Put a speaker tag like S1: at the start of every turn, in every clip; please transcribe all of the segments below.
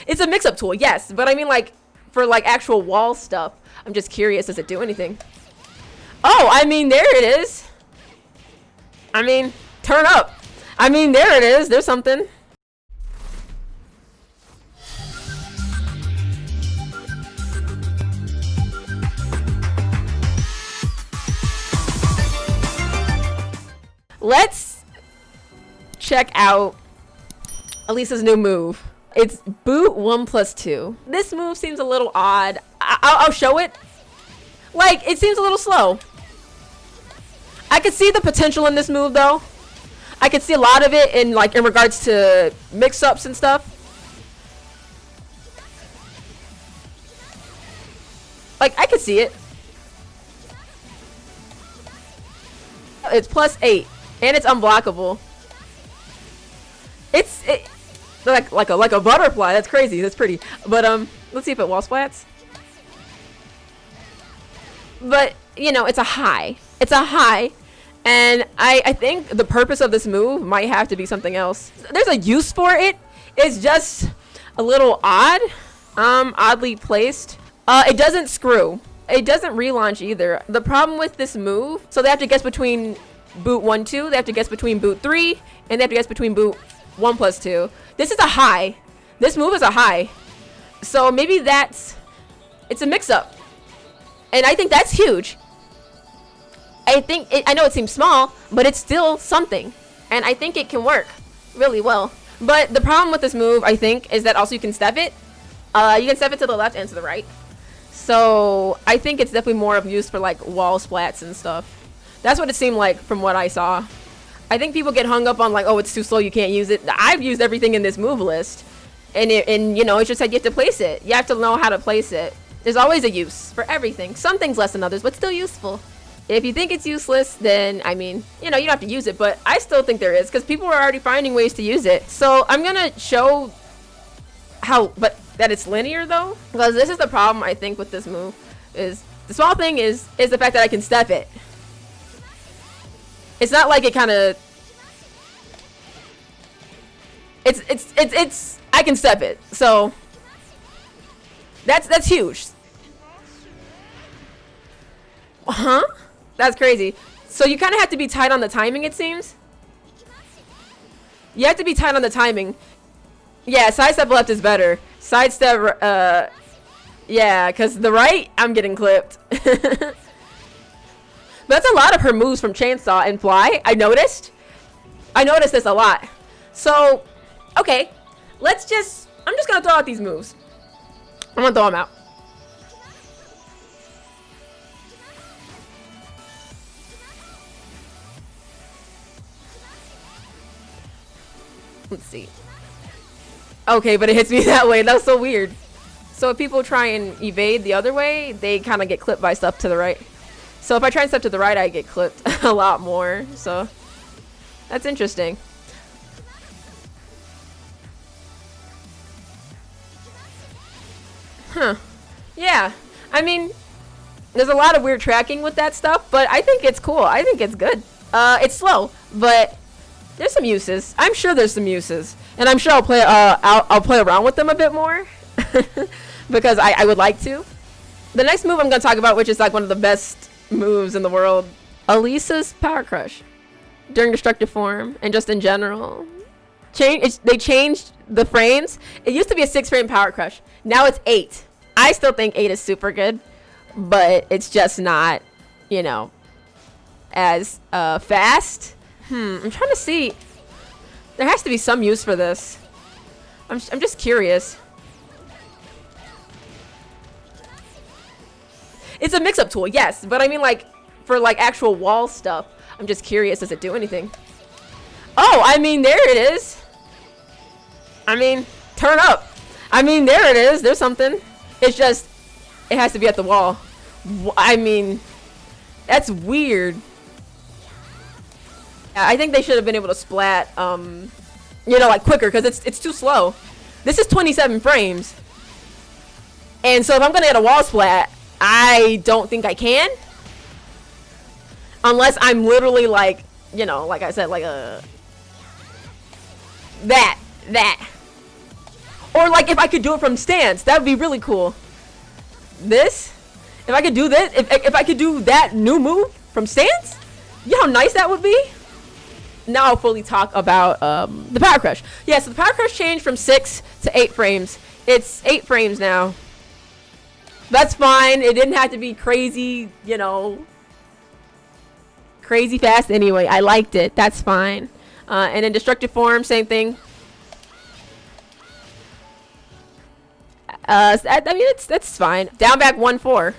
S1: It's a mix-up tool, yes, but I mean, like, for like actual wall stuff, I'm just curious, does it do anything? Oh, I mean, there it is. I mean, turn up. I mean, there it is. There's something. Let's check out Alisa's new move. It's boot 1+2. This move seems a little odd. I'll show it. Like, it seems a little slow. I could see the potential in this move though. I could see a lot of it in like in regards to mix-ups and stuff. Like, I could see it. It's +8 and it's unblockable. It's like a butterfly. That's crazy. That's pretty. But let's see if it wall splats. But you know, it's a high. It's a high. And I think the purpose of this move might have to be something else. There's a use for it. It's just a little odd. Oddly placed. It doesn't screw. It doesn't relaunch either. The problem with this move, so they have to guess between boot 1, 2. They have to guess between boot 3. And they have to guess between boot 1+2. This is a high. This move is a high. So maybe it's a mix-up. And I think that's huge. I know it seems small, but it's still something. And I think it can work really well. But the problem with this move, I think, is that also you can step it. You can step it to the left and to the right. So I think it's definitely more of use for like wall splats and stuff. That's what it seemed like from what I saw. I think people get hung up on like, oh, it's too slow, you can't use it. I've used everything in this move list. And you know, it's just that you have to place it. You have to know how to place it. There's always a use for everything. Some things less than others, but still useful. If you think it's useless, then, I mean, you know, you don't have to use it, but I still think there is, because people are already finding ways to use it. So I'm gonna show but that it's linear though, because this is the problem I think with this move. Is the small thing is the fact that I can step it. It's not like it kind of. It's I can step it, so that's huge. Huh? That's crazy. So you kind of have to be tight on the timing, it seems. You have to be tight on the timing. Yeah, sidestep left is better. Sidestep, yeah, because the right, I'm getting clipped. But that's a lot of her moves from Chainsaw and Fly. I noticed this a lot. So, okay, I'm just gonna throw out these moves. I'm gonna throw them out. Let's see. Okay, but it hits me that way. That was so weird. So if people try and evade the other way, they kind of get clipped by stuff to the right. So if I try and step to the right, I get clipped a lot more. So that's interesting. Huh. Yeah. I mean, there's a lot of weird tracking with that stuff, but I think it's cool. I think it's good. It's slow, but there's some uses. I'm sure there's some uses, and I'm sure I'll play around with them a bit more because I would like to. The next move I'm gonna talk about, which is like one of the best moves in the world, Alisa's Power Crush during destructive form and just in general. They changed the frames. It used to be a 6-frame Power Crush. Now it's 8. I still think 8 is super good, but it's just not, you know, as fast. I'm trying to see. There has to be some use for this. I'm just curious. It's a mix-up tool, yes, but I mean, like, for like actual wall stuff, I'm just curious, does it do anything? Oh, I mean, there it is. I mean, turn up. I mean, there it is. There's something. It's just, it has to be at the wall. I mean, that's weird. I think they should have been able to splat, you know, like quicker, because it's too slow. This is 27 frames. And so if I'm going to get a wall splat, I don't think I can. Unless I'm literally like, you know, like I said, like a... That. Or like if I could do it from stance, that would be really cool. This, if I could do this, if I could do that new move from stance, you know how nice that would be? Now I'll fully talk about the power crush. Yeah, so the power crush changed from 6 to 8 frames. It's 8 frames now. That's fine. It didn't have to be crazy, you know, crazy fast anyway. I liked it. That's fine. And in destructive form, same thing. I mean, that's fine. Down back 1-4.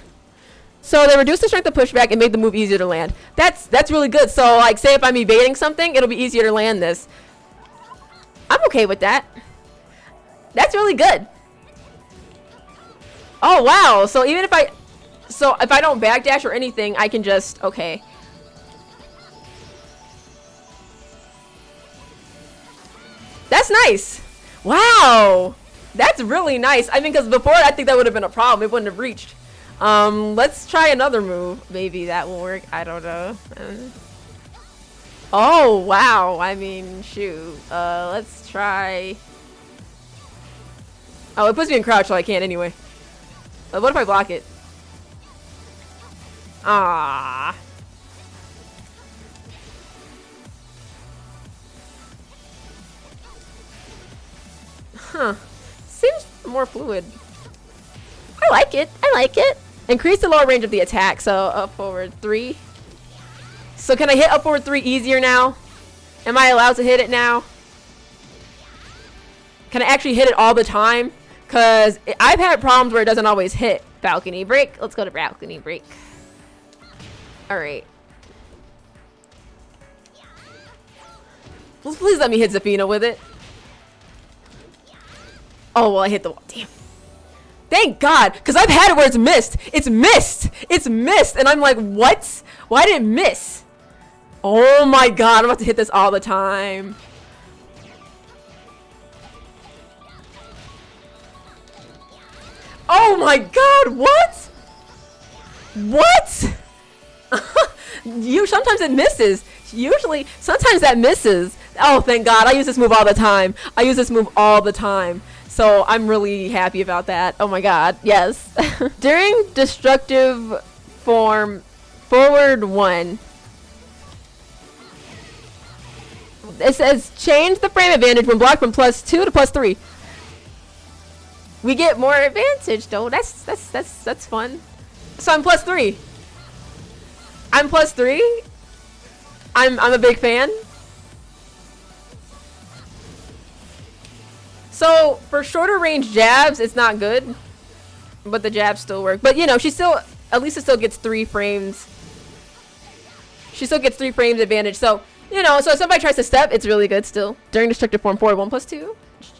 S1: So they reduced the strength of pushback and made the move easier to land. That's really good. So like, say if I'm evading something, it'll be easier to land this. I'm okay with that. That's really good. Oh wow. So even if I don't backdash or anything, I can just, okay. That's nice. Wow. That's really nice. I mean, because before I think that would have been a problem. It wouldn't have reached. Let's try another move. Maybe that will work. I don't know. Oh, wow. I mean, shoot. Let's try. Oh, it puts me in crouch, so I can't anyway. What if I block it? Ah. Huh. Seems more fluid. I like it. I like it. Increase the lower range of the attack. So up forward 3. So can I hit up forward 3 easier now? Am I allowed to hit it now? Can I actually hit it all the time? Because I've had problems where it doesn't always hit. Balcony break. Let's go to balcony break. Alright. Please let me hit Zafina with it. Oh, well, I hit the wall. Damn. Thank God. Because I've had it where it's missed. It's missed. It's missed. And I'm like, what? Why did it miss? Oh, my God. I'm about to hit this all the time. Oh, my God. What? What? Sometimes it misses. Usually, sometimes that misses. Oh, thank God. I use this move all the time. I use this move all the time. So I'm really happy about that. Oh my God, yes. During destructive form, forward 1. It says change the frame advantage when blocked from +2 to +3. We get more advantage though. That's fun. So I'm +3. I'm +3. I'm a big fan. So for shorter range jabs, it's not good, but the jabs still work. But you know, Alisa still gets 3 frames. She still gets 3 frames advantage. So you know, so if somebody tries to step, it's really good still. During destructive form, forward 1 +2.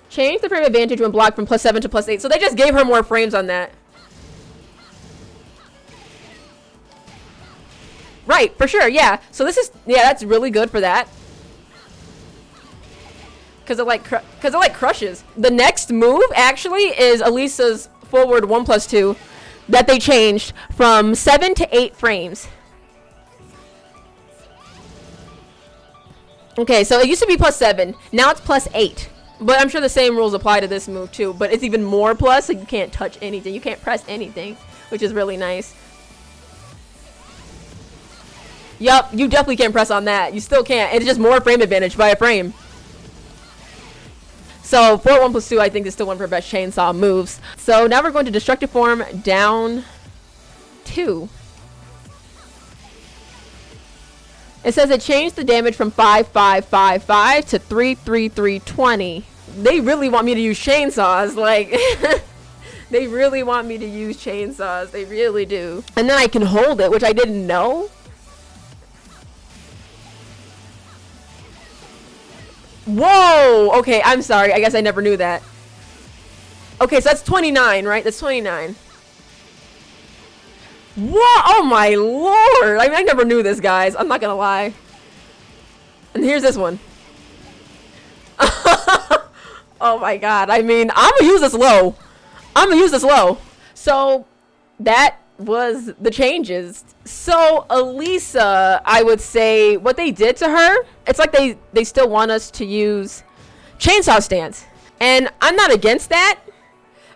S1: Change the frame advantage when blocked from +7 to +8. So they just gave her more frames on that. Right, for sure, yeah. So this is, yeah, that's really good for that. Because it like crushes. The next move actually is Alisa's forward 1 +2 that they changed from 7 to 8 frames. Okay, so it used to be +7. Now it's +8. But I'm sure the same rules apply to this move too. But it's even more plus, so you can't touch anything. You can't press anything, which is really nice. Yup, you definitely can't press on that. You still can't. It's just more frame advantage by a frame. So forward 1 +2 I think is still one of her best chainsaw moves. So now we're going to destructive form down 2. It says it changed the damage from 5-5-5-5 to 3-3-3-20. They really want me to use chainsaws, like they really want me to use chainsaws. They really do. And then I can hold it, which I didn't know. Whoa! Okay, I'm sorry. I guess I never knew that. Okay, so that's 29, right? That's 29. What? Oh my lord! I mean, I never knew this, guys. I'm not gonna lie. And here's this one. Oh my god. I mean, I'm gonna use this low. I'm gonna use this low. So, that was the changes. So, Alisa, I would say, what they did to her, it's like they still want us to use chainsaw stance. And I'm not against that,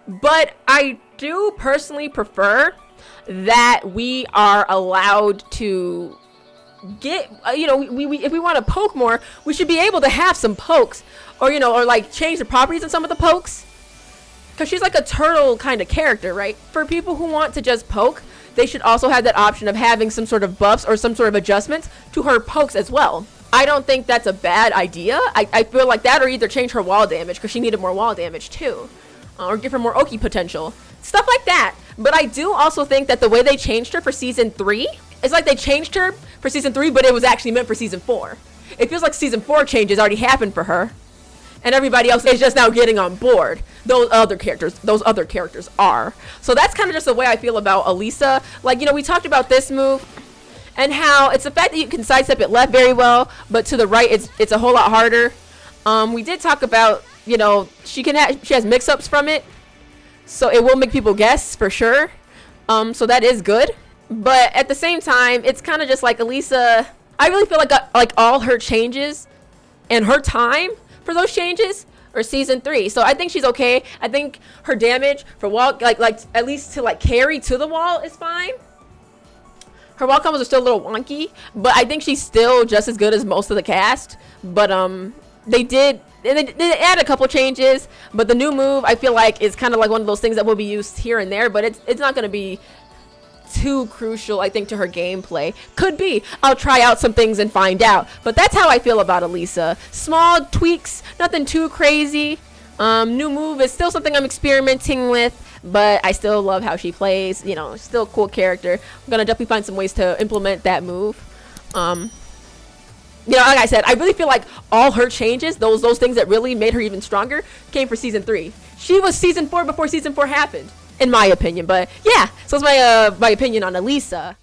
S1: but I do personally prefer that we are allowed to get, you know, we if we want to poke more, we should be able to have some pokes, or, you know, or like change the properties in some of the pokes, because she's like a turtle kind of character, right? For people who want to just poke, they should also have that option of having some sort of buffs or some sort of adjustments to her pokes as well. I don't think that's a bad idea. I feel like that, or either change her wall damage, because she needed more wall damage too, or give her more Oki potential, stuff like that. But I do also think that the way they changed her for season 3, it's like they changed her for season 3, but it was actually meant for season 4. It feels like season 4 changes already happened for her, and everybody else is just now getting on board. Those other characters are. So that's kind of just the way I feel about Alisa. Like, you know, we talked about this move and how it's the fact that you can sidestep it left very well, but to the right it's a whole lot harder. We did talk about, you know, she has mix-ups from it, so it will make people guess for sure. So that is good. But at the same time, it's kind of just like Alisa, I really feel like all her changes and her time for those changes are season 3. So I think she's okay. I think her damage for wall, like at least to like carry to the wall, is fine. Her wall combos are still a little wonky, but I think she's still just as good as most of the cast. But they add a couple changes, but the new move I feel like is kind of like one of those things that will be used here and there, but it's not going to be too crucial, I think, to her gameplay. Could be. I'll try out some things and find out. But that's how I feel about Alisa. Small tweaks, nothing too crazy. New move is still something I'm experimenting with, but I still love how she plays. You know, still a cool character. I'm gonna definitely find some ways to implement that move. You know, like I said, I really feel like all her changes, those things that really made her even stronger, came for season 3. She was season 4 before season 4 happened, in my opinion. But yeah, so that's my opinion on Alisa.